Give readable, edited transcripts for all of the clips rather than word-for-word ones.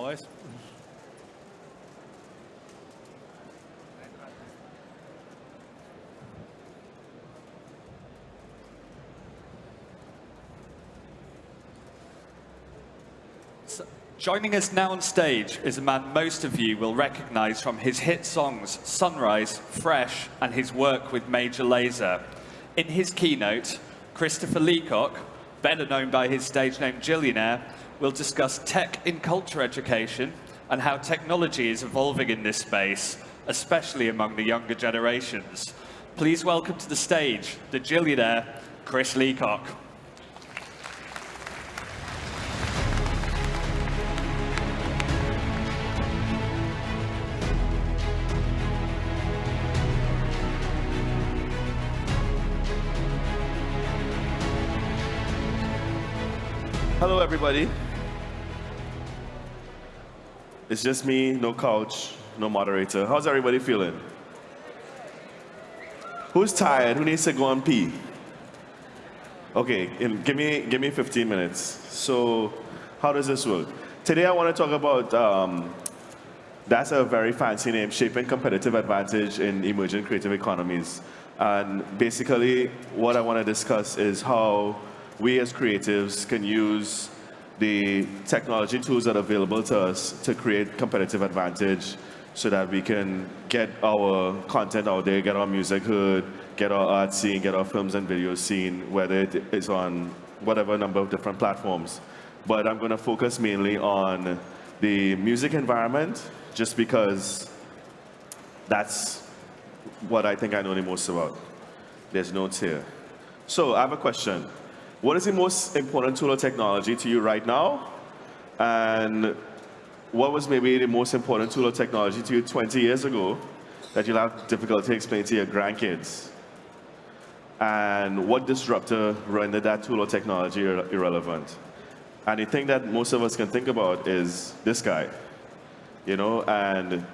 guys. Joining us now on stage is a man most of you will recognize from his hit songs Sunrise, Fresh, and his work with Major Lazer. In his keynote, Christopher Leacock, better known by his stage name Jillionaire, will discuss tech in culture education and how technology is evolving in this space, especially among the younger generations. Please welcome to the stage the Jillionaire, Chris Leacock. Hello, everybody. It's just me, no couch, no moderator. How's everybody feeling? Who's tired? Who needs to go and pee? Okay, give me 15 minutes. So, how does this work? Today, I want to talk about, that's a very fancy name, shaping competitive advantage in emerging creative economies. And basically, what I want to discuss is how we as creatives can use the technology tools that are available to us to create competitive advantage so that we can get our content out there, get our music heard, get our art seen, get our films and videos seen, whether it is on whatever number of different platforms. But I'm going to focus mainly on the music environment just because that's what I think I know the most about. There's notes here. So I have a question. What is the most important tool or technology to you right now? And what was maybe the most important tool or technology to you 20 years ago that you'll have difficulty explaining to your grandkids? And what disruptor rendered that tool or technology irrelevant? And the thing that most of us can think about is this guy, you know, and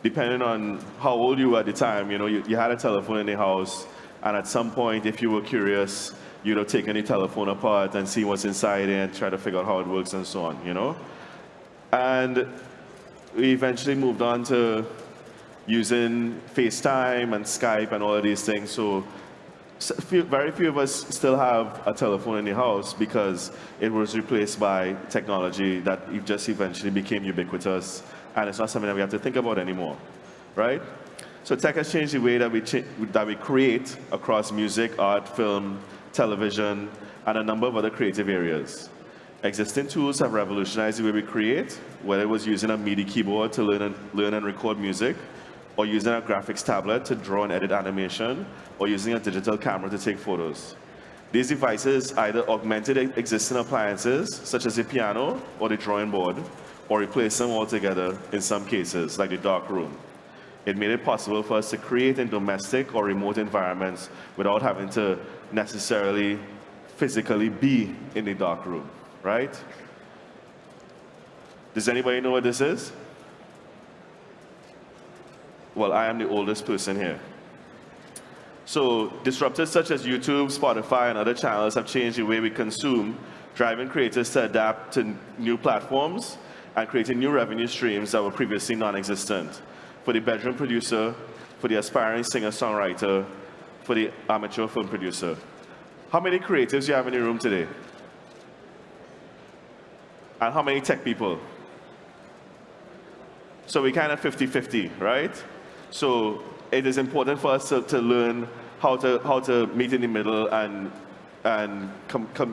depending on how old you were at the time, you know, you had a telephone in the house, and at some point, if you were curious, you'd have taken the telephone apart and see what's inside it and try to figure out how it works and so on, you know? And we eventually moved on to using FaceTime and Skype and all of these things. So very few of us still have a telephone in the house because it was replaced by technology that just eventually became ubiquitous. And it's not something that we have to think about anymore, right? So tech has changed the way that we create across music, art, film, television, and a number of other creative areas. Existing tools have revolutionized the way we create, whether it was using a MIDI keyboard to learn and record music, or using a graphics tablet to draw and edit animation, or using a digital camera to take photos. These devices either augmented existing appliances, such as a piano or the drawing board, or replaced them altogether in some cases, like the dark room. It made it possible for us to create in domestic or remote environments without having to necessarily physically be in the dark room, right? Does anybody know what this is? Well, I am the oldest person here. So disruptors such as YouTube, Spotify, and other channels have changed the way we consume, driving creators to adapt to new platforms and creating new revenue streams that were previously non-existent. For the bedroom producer, for the aspiring singer-songwriter, for the amateur film producer. How many creatives do you have in the room today? And how many tech people? So we kind of 50-50, right? So it is important for us to learn how to meet in the middle and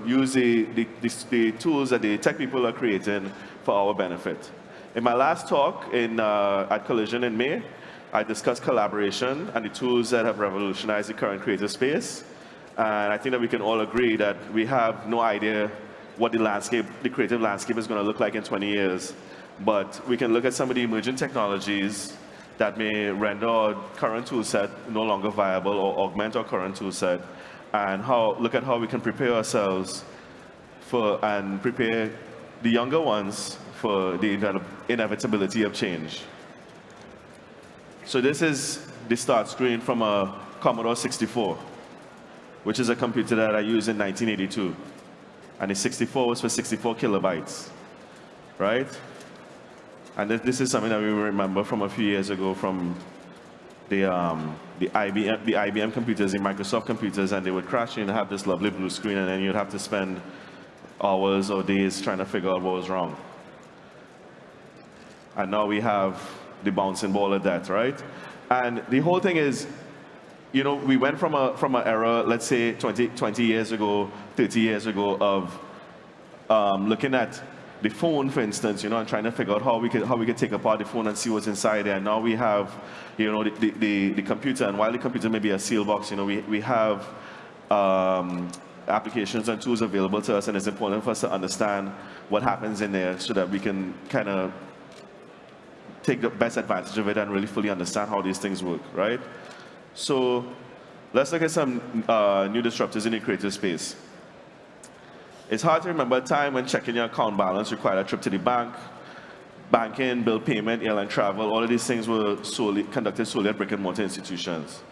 use the tools that the tech people are creating for our benefit. In my last talk at Collision in May, I discussed collaboration and the tools that have revolutionized the current creative space. And I think that we can all agree that we have no idea what the creative landscape is going to look like in 20 years. But we can look at some of the emerging technologies that may render our current tool set no longer viable or augment our current tool set, and look at how we can prepare ourselves and prepare the younger ones for the inevitability of change. So this is the start screen from a Commodore 64, which is a computer that I used in 1982. And the 64 was for 64 kilobytes, right? And this is something that we remember from a few years ago from the IBM computers, the Microsoft computers, and they would crash and have this lovely blue screen, and then you'd have to spend hours or days trying to figure out what was wrong. And now we have the bouncing ball of that, right? And the whole thing is, you know, we went from an era, let's say 20 years ago, 30 years ago, of looking at the phone, for instance, you know, and trying to figure out how we could take apart the phone and see what's inside there. And now we have, you know, the computer, and while the computer may be a seal box, you know, we have applications and tools available to us, and it's important for us to understand what happens in there so that we can kind of take the best advantage of it and really fully understand how these things work, right? So let's look at some new disruptors in the creative space. It's hard to remember a time when checking your account balance required a trip to the bank. Banking, bill payment, airline travel, all of these things were conducted solely at brick-and-mortar institutions.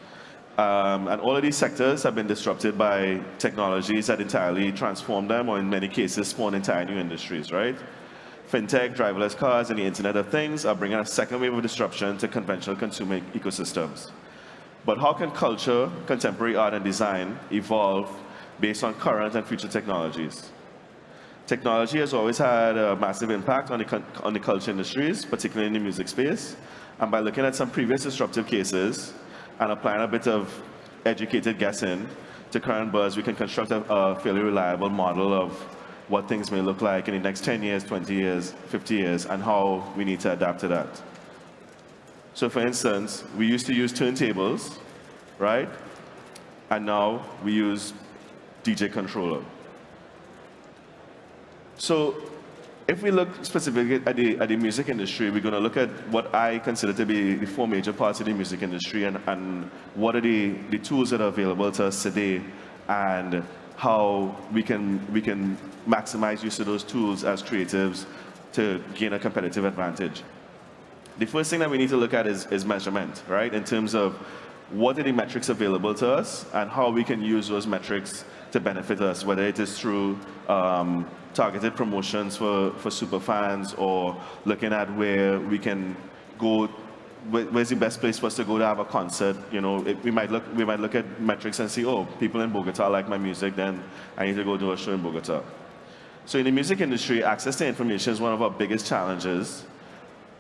And all of these sectors have been disrupted by technologies that entirely transform them, or in many cases, spawn entire new industries, right? Fintech, driverless cars, and the Internet of Things are bringing a second wave of disruption to conventional consumer ecosystems. But how can culture, contemporary art, and design evolve based on current and future technologies? Technology has always had a massive impact on the culture industries, particularly in the music space. And by looking at some previous disruptive cases and applying a bit of educated guessing to current buzz, we can construct a fairly reliable model of what things may look like in the next 10 years, 20 years, 50 years, and how we need to adapt to that. So for instance, we used to use turntables, right? And now we use DJ controller. So if we look specifically at the music industry, we're going to look at what I consider to be the four major parts of the music industry, and what are the tools that are available to us today, and how we can maximize use of those tools as creatives to gain a competitive advantage. The first thing that we need to look at is measurement, right? In terms of what are the metrics available to us and how we can use those metrics to benefit us, whether it is through targeted promotions for super fans, or looking at where we can go, where's the best place for us to go to have a concert. You know, we might look at metrics and see, oh, people in Bogota like my music, then I need to go do a show in Bogota. So in the music industry, access to information is one of our biggest challenges.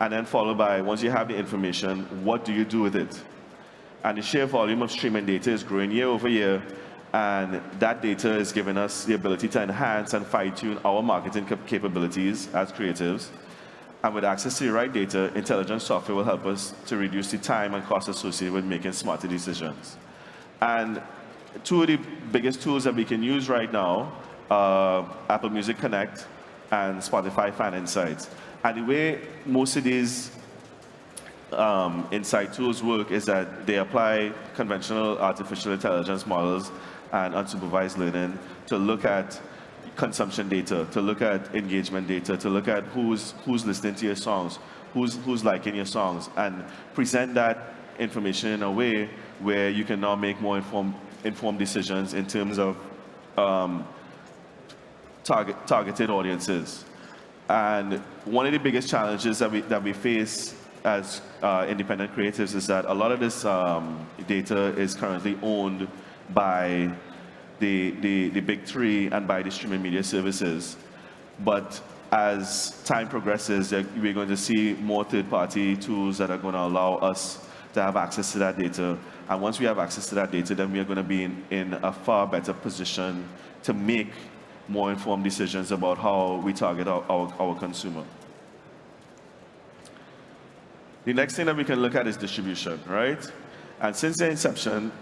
And then followed by, once you have the information, what do you do with it? And the sheer volume of streaming data is growing year over year, and that data is giving us the ability to enhance and fine-tune our marketing capabilities as creatives. And with access to the right data, intelligent software will help us to reduce the time and cost associated with making smarter decisions. And two of the biggest tools that we can use right now are Apple Music Connect and Spotify Fan Insights. And the way most of these insight tools work is that they apply conventional artificial intelligence models and unsupervised learning to look at consumption data, to look at engagement data, to look at who's listening to your songs, who's liking your songs, and present that information in a way where you can now make more informed decisions in terms of targeted audiences. And one of the biggest challenges that we face as independent creatives is that a lot of this data is currently owned by the big three and by the streaming media services. But as time progresses, we're going to see more third-party tools that are going to allow us to have access to that data. And once we have access to that data, then we are going to be in a far better position to make more informed decisions about how we target our consumer. The next thing that we can look at is distribution, right? And since the inception,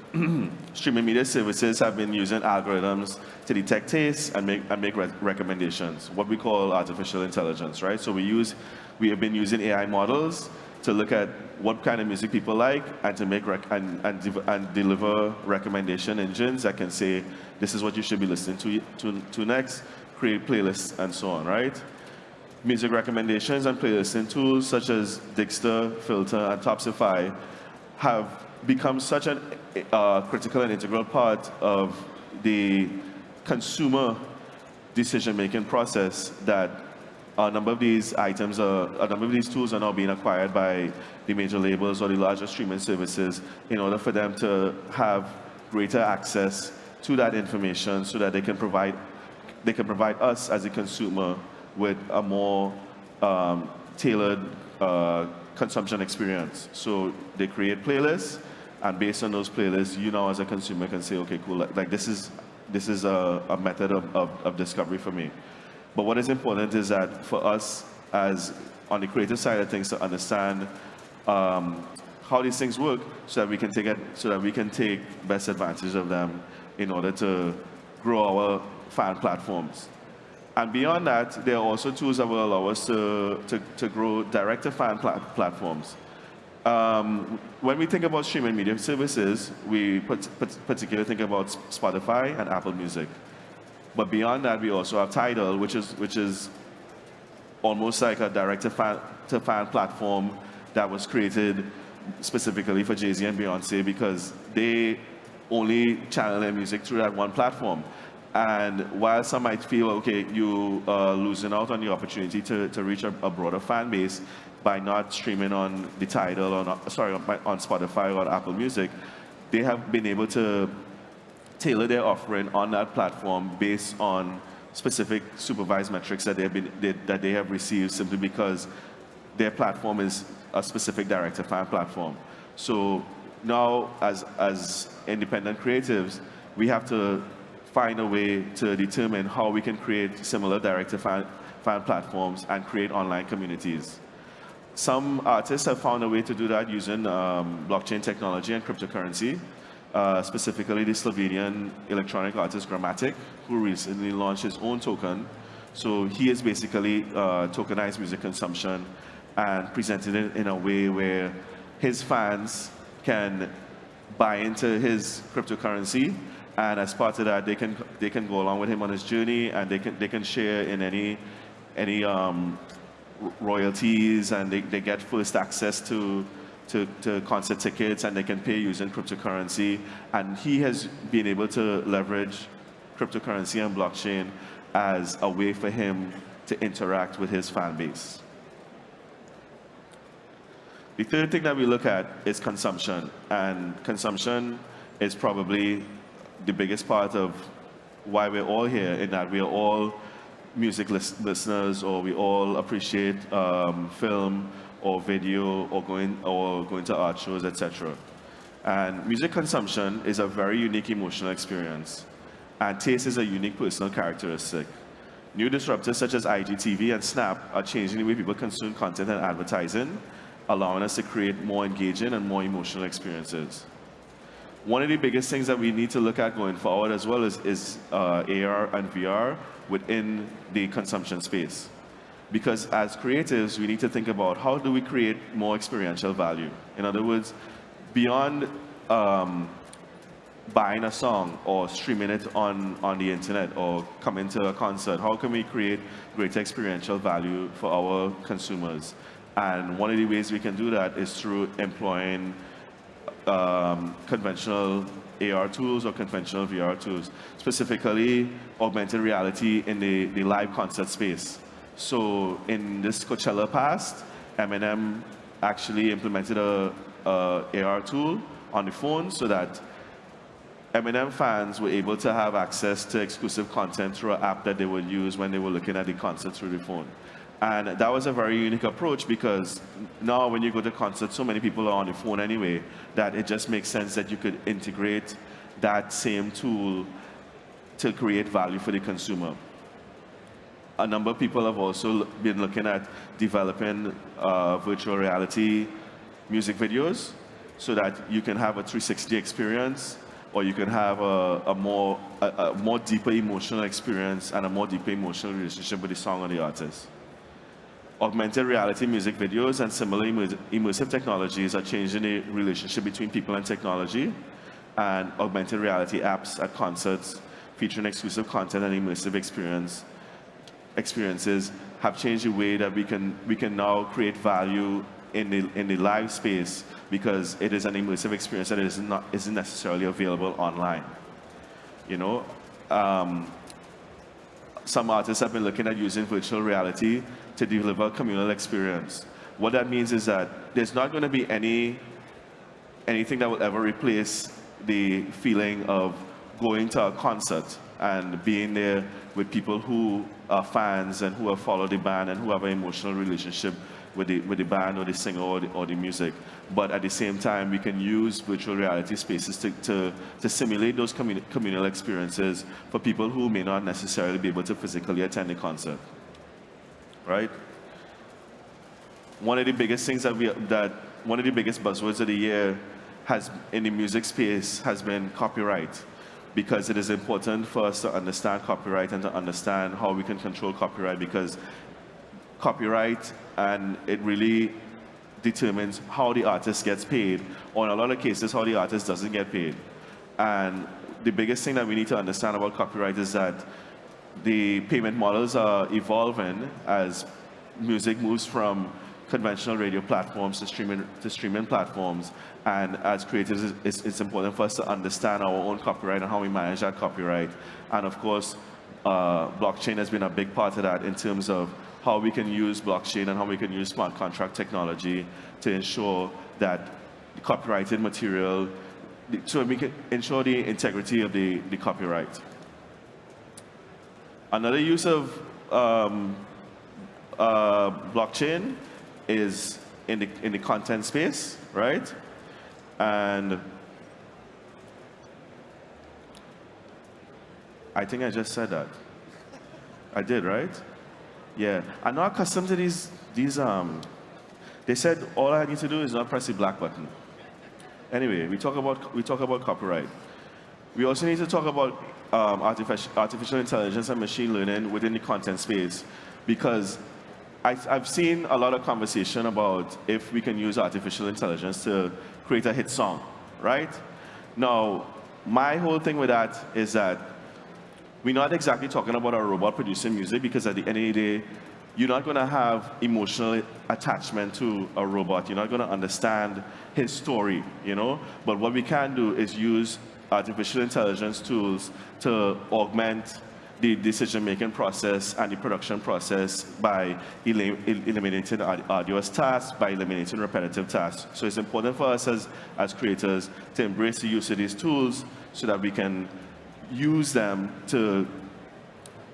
streaming media services have been using algorithms to detect tastes and make recommendations, what we call artificial intelligence, right? So we have been using AI models to look at what kind of music people like, and to make and deliver recommendation engines that can say, this is what you should be listening to next, create playlists, and so on, right? Music recommendations and playlisting tools such as Digster, Filter, and Topsify have become such a critical and integral part of the consumer decision-making process that a number of these tools are now being acquired by the major labels or the larger streaming services in order for them to have greater access to that information so that they can provide us as a consumer with a more tailored consumption experience. So they create playlists, and based on those playlists, you now as a consumer can say, okay, cool, like this is a method of discovery for me. But what is important is that for us, as on the creative side of things, to understand how these things work, so that we can take best advantage of them in order to grow our fan platforms. And beyond that, there are also tools that will allow us to grow direct-to-fan platforms. When we think about streaming media services, we particularly think about Spotify and Apple Music. But beyond that, we also have Tidal, which is almost like a direct-to-fan platform that was created specifically for Jay-Z and Beyonce because they only channel their music through that one platform. And while some might feel, okay, you are losing out on the opportunity to reach a broader fan base by not streaming on the Tidal or on Spotify or Apple Music, they have been able to tailor their offering on that platform based on specific supervised metrics that they have received simply because their platform is a specific direct-to-fan platform. So now, as independent creatives, we have to find a way to determine how we can create similar direct-to-fan platforms and create online communities. Some artists have found a way to do that using blockchain technology and cryptocurrency. Specifically the Slovenian electronic artist Grammatic, who recently launched his own token. So he has basically tokenized music consumption and presented it in a way where his fans can buy into his cryptocurrency, and as part of that, they can go along with him on his journey, and they can share in any royalties, and they get first access to concert tickets, and they can pay using cryptocurrency. And he has been able to leverage cryptocurrency and blockchain as a way for him to interact with his fan base. The third thing that we look at is consumption. And consumption is probably the biggest part of why we're all here, in that we are all music listeners, or we all appreciate film or video, or going to art shows, etc. And music consumption is a very unique emotional experience, and taste is a unique personal characteristic. New disruptors such as IGTV and Snap are changing the way people consume content and advertising, allowing us to create more engaging and more emotional experiences. One of the biggest things that we need to look at going forward as well is AR and VR within the consumption space. Because as creatives, we need to think about how do we create more experiential value. In other words, beyond buying a song or streaming it on the internet or coming to a concert, how can we create greater experiential value for our consumers? And one of the ways we can do that is through employing conventional AR tools or conventional VR tools, specifically augmented reality in the live concert space. So in this Coachella past, Eminem actually implemented a AR tool on the phone so that Eminem fans were able to have access to exclusive content through an app that they would use when they were looking at the concert through the phone. And that was a very unique approach, because now when you go to concerts, so many people are on the phone anyway, that it just makes sense that you could integrate that same tool to create value for the consumer. A number of people have also been looking at developing virtual reality music videos so that you can have a 360 experience, or you can have a more deeper emotional experience and a more deeper emotional relationship with the song or the artist. Augmented reality music videos and similar immersive technologies are changing the relationship between people and technology, and augmented reality apps at concerts featuring exclusive content and immersive experiences have changed the way that we can now create value in the live space, because it is an immersive experience that isn't necessarily available online. You know, some artists have been looking at using virtual reality to deliver a communal experience. What that means is that there's not going to be anything that will ever replace the feeling of going to a concert and being there with people who are fans and who have followed the band and who have an emotional relationship with the band or the singer or the music. But at the same time, we can use virtual reality spaces to simulate those communal experiences for people who may not necessarily be able to physically attend the concert, right? One of the biggest things one of the biggest buzzwords of the year in the music space has been copyright, because it is important for us to understand copyright and to understand how we can control copyright, because copyright, and it really determines how the artist gets paid, or in a lot of cases, how the artist doesn't get paid. And the biggest thing that we need to understand about copyright is that the payment models are evolving as music moves from conventional radio platforms to streaming platforms. And as creators, it's important for us to understand our own copyright and how we manage that copyright. And of course, blockchain has been a big part of that in terms of how we can use blockchain and how we can use smart contract technology to ensure that the copyrighted material, so we can ensure the integrity of the copyright. Another use of blockchain is in the content space, right? And I think I just said that. I did, right? Yeah, I'm not accustomed to these. They said all I need to do is not press the black button. Anyway, we talk about copyright. We also need to talk about artificial intelligence and machine learning within the content space, because I've seen a lot of conversation about if we can use artificial intelligence to create a hit song, right? Now, my whole thing with that is that we're not exactly talking about a robot producing music, because at the end of the day, you're not going to have emotional attachment to a robot. You're not going to understand his story, you know? But what we can do is use artificial intelligence tools to augment the decision-making process and the production process by eliminating arduous tasks, by eliminating repetitive tasks. So it's important for us as creators to embrace the use of these tools so that we can use them to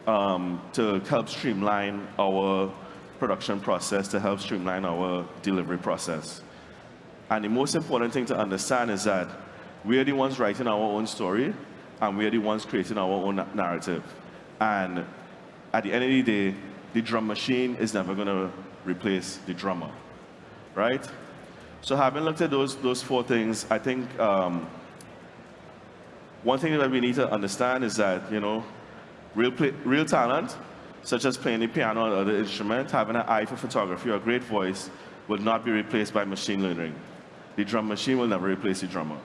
help streamline our production process, to help streamline our delivery process. And the most important thing to understand is that we are the ones writing our own story, and we are the ones creating our own narrative. And at the end of the day, the drum machine is never going to replace the drummer, right? So having looked at those four things, I think one thing that we need to understand is that, you know, real talent, such as playing the piano or other instrument, having an eye for photography or a great voice, will not be replaced by machine learning. The drum machine will never replace the drummer.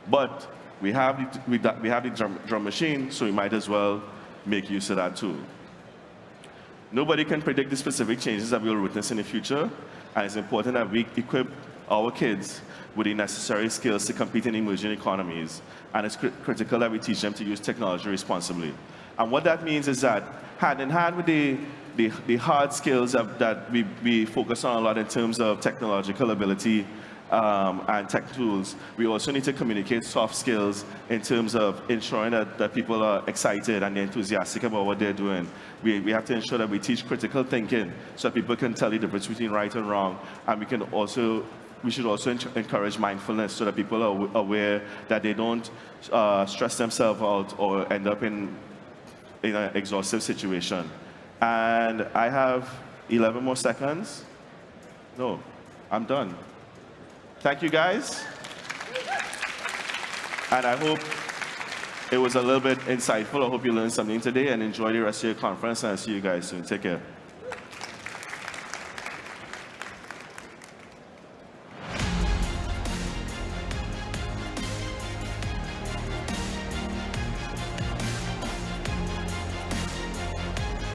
But we have the drum machine, so we might as well make use of that tool. Nobody can predict the specific changes that we will witness in the future, and it's important that we equip our kids with the necessary skills to compete in emerging economies, and it's critical that we teach them to use technology responsibly. And what that means is that, hand in hand with the hard skills that we focus on a lot in terms of technological ability and tech tools, we also need to communicate soft skills in terms of ensuring that people are excited and they're enthusiastic about what they're doing. We have to ensure that we teach critical thinking so that people can tell the difference between right and wrong, and we should also encourage mindfulness so that people are aware that they don't stress themselves out or end up in an exhaustive situation. And I have 11 more seconds. No, I'm done. Thank you, guys. And I hope it was a little bit insightful. I hope you learned something today, and enjoy the rest of your conference, and I'll see you guys soon. Take care.